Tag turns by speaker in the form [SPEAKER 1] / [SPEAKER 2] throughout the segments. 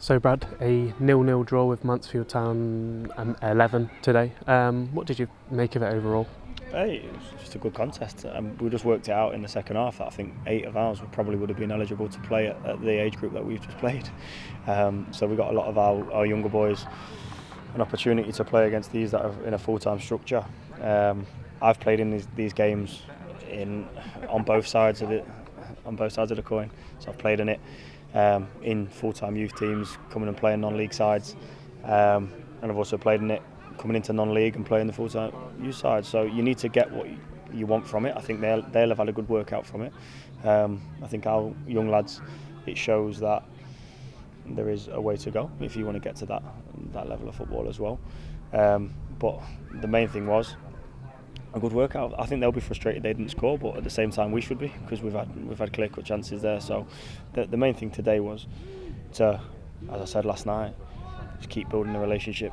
[SPEAKER 1] So Brad, a 0-0 draw with Mansfield Town 11 today. What did you make of it overall?
[SPEAKER 2] Hey, it was just a good contest. We just worked it out in the second half that I think 8 of ours probably would have been eligible to play at the age group that we've just played. So we got a lot of our younger boys an opportunity to play against these that are in a full-time structure. I've played in these games on both sides of the coin. So I've played in it in full-time youth teams, coming and playing non-league sides, and I've also played in it coming into non-league and playing the full-time youth side. So you need to get what you want from it. I think they'll have had a good workout from it. I think our young lads, it shows that there is a way to go if you want to get to that level of football as well. But the main thing was a good workout. I think they'll be frustrated they didn't score, but at the same time we should be, because we've had clear-cut chances there. So the main thing today was to, as I said last night, just keep building the relationship,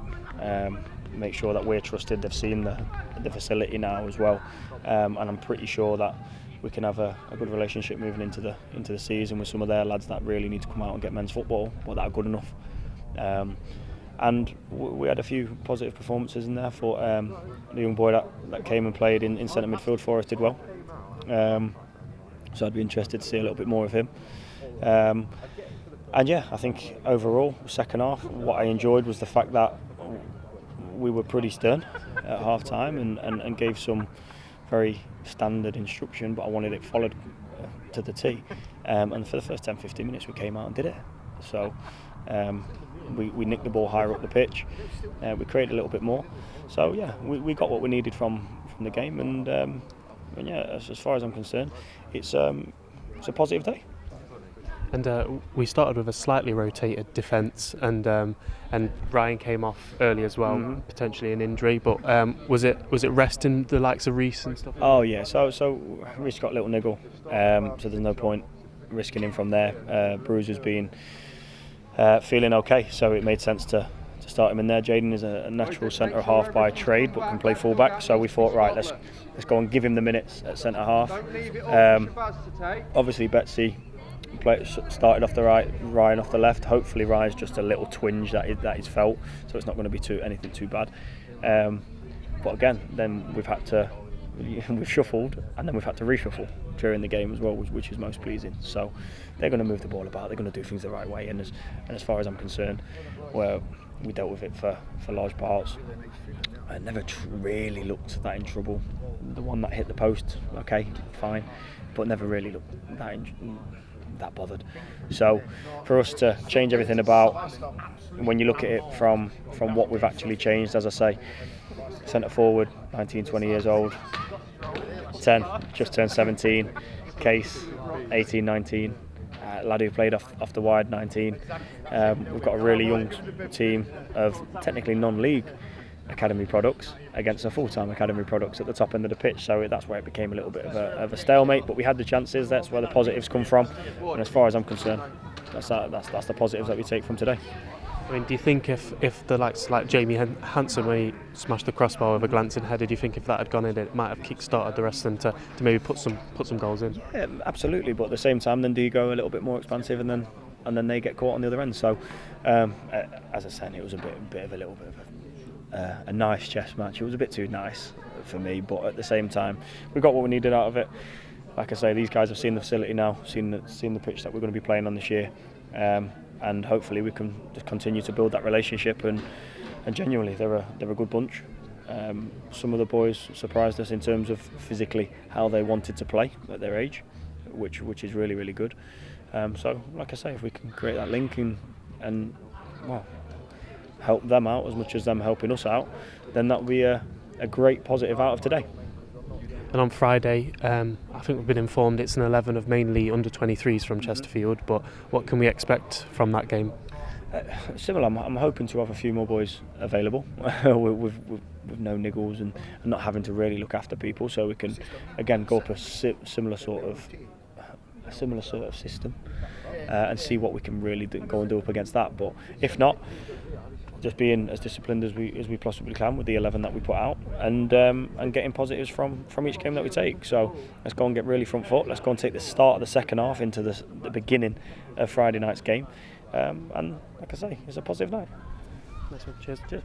[SPEAKER 2] make sure that we're trusted. They've seen the facility now as well, and I'm pretty sure that we can have a good relationship moving into the season with some of their lads that really need to come out and get men's football, but that are good enough. And we had a few positive performances in there. For the young boy that came and played in centre midfield for us did well. So I'd be interested to see a little bit more of him. And yeah, I think overall, second half, what I enjoyed was the fact that we were pretty stern at half time and gave some very standard instruction, but I wanted it followed to the T. And for the first 10-15 minutes we came out and did it. So we nicked the ball higher up the pitch, we created a little bit more. So yeah, we got what we needed from the game, and yeah, as far as I'm concerned, it's a positive day.
[SPEAKER 1] And we started with a slightly rotated defence, and Ryan came off early as well, potentially an injury. But was it resting the likes of Reece and stuff?
[SPEAKER 2] Oh yeah, so Reece got a little niggle, so there's no point risking him from there. Bruce has been feeling okay, so it made sense to start him in there. Jaden is a natural centre half by trade, but can play full back. So we thought, right, let's go and give him the minutes at centre half. Obviously, Betsy started off the right, Ryan off the left. Hopefully Ryan's just a little twinge that he's felt, so it's not going to be anything too bad. But again, then we've shuffled, and then we've had to reshuffle during the game as well, which is most pleasing. So they're going to move the ball about, they're going to do things the right way, and as far as I'm concerned, well, we dealt with it for large parts. I never really looked that in trouble. The one that hit the post, okay, fine, but never really looked that bothered. So for us to change everything about, when you look at it from what we've actually changed, as I say, centre forward, 19-20 years old, 10 just turned 17, Case 18-19, lad who played off the wide, 19. We've got a really young team of technically non-league academy products against a full-time academy products at the top end of the pitch, so that's where it became a little bit of a stalemate. But we had the chances. That's where the positives come from, and as far as I'm concerned, that's the positives that we take from today.
[SPEAKER 1] I mean, do you think if the likes like Jamie Hansen, when he smashed the crossbar with a glancing header, do you think if that had gone in, it might have kick-started the rest of them to maybe put some goals in?
[SPEAKER 2] Yeah, absolutely. But at the same time, then do you go a little bit more expansive, and then they get caught on the other end? So, as I said, it was a little bit of a nice chess match. It was a bit too nice for me, but at the same time, we got what we needed out of it. Like I say, these guys have seen the facility now, seen the pitch that we're going to be playing on this year, and hopefully we can just continue to build that relationship. And genuinely, they're a good bunch. Some of the boys surprised us in terms of physically how they wanted to play at their age, which is really, really good. So, like I say, if we can create that link and well, help them out as much as them helping us out, then that'll be a great positive out of today.
[SPEAKER 1] And on Friday, I think we've been informed it's an 11 of mainly under-23s from Chesterfield, but what can we expect from that game?
[SPEAKER 2] Similar. I'm hoping to have a few more boys available with no niggles and not having to really look after people, so we can again go up a similar sort of system and see what we can really go and do up against that. But if not, just being as disciplined as we possibly can with the 11 that we put out, and getting positives from each game that we take. So let's go and get really front foot. Let's go and take the start of the second half into the beginning of Friday night's game, and like I say, it's a positive night.
[SPEAKER 1] Nice one. Cheers.
[SPEAKER 2] Cheers.